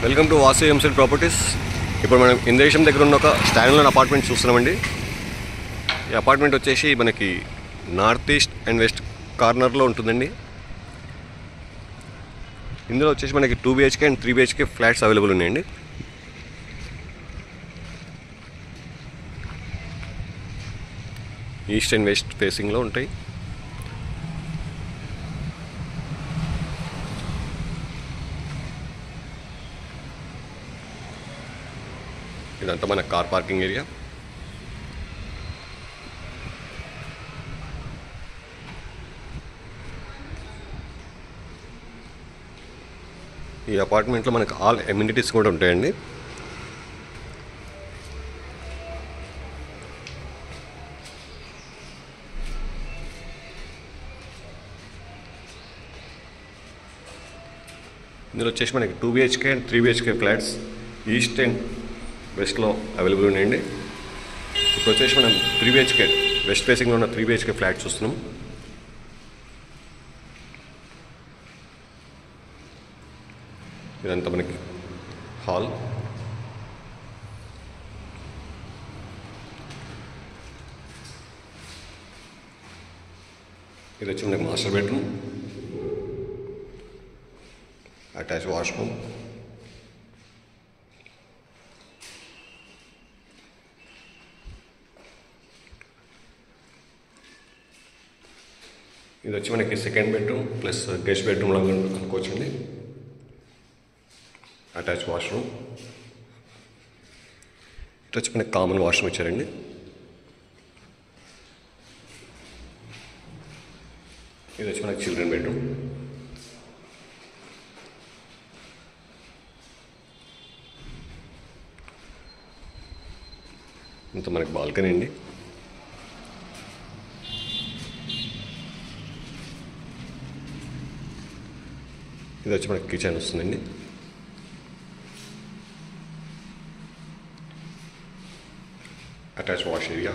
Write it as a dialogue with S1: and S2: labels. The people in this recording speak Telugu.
S1: Welcome to Vasu EAMCET properties. ఇప్పుడు మనం ఇంద్రేశం దగ్గర ఉన్న ఒక స్టాండ్లోన్ అపార్ట్మెంట్ చూస్తున్నామండి. ఈ అపార్ట్మెంట్ వచ్చేసి మనకి నార్త్ ఈస్ట్ అండ్ వెస్ట్ కార్నర్లో ఉంటుందండి. ఇందులో వచ్చేసి మనకి 2 BHK and 3 BHK flats available ఉన్నాయండి. ఈస్ట్ అండ్ వెస్ట్ ఫేసింగ్లో ఉంటాయి. ఇదంతా మన కార్ పార్కింగ్ ఏరియా. ఈ అపార్ట్మెంట్లో మనకు ఆల్ ఎమ్యూనిటీస్ కూడా ఉంటాయండి. ఇందులో వచ్చేసి మనకి 2 BHK and 3 BHK flats east and వెస్ట్లో అవైలబుల్ ఉన్నాయండి. ఇప్పుడు వచ్చేసి మనం 3 BHK వెస్ట్ ఫేసింగ్లో ఉన్న 3 BHK ఫ్లాట్ చూస్తున్నాం. ఇదంతా మనకి హాల్. ఇది వచ్చి మనకి మాస్టర్ బెడ్రూమ్, అటాచ్ వాష్రూమ్, ఇది వచ్చి మనకి second bedroom plus guest bedroom లాగా అనుకోవచ్చండి. అటాచ్ వాష్రూమ్, ఇది వచ్చి మనకి కామన్ వాష్రూమ్ ఇచ్చారండి. ఇది వచ్చి మనకి చిల్డ్రన్ బెడ్రూమ్. ఇంత మనకి బాల్కనీ అండి. ఇది వచ్చి మనకి కిచెన్ వస్తుందండి. Attach wash area.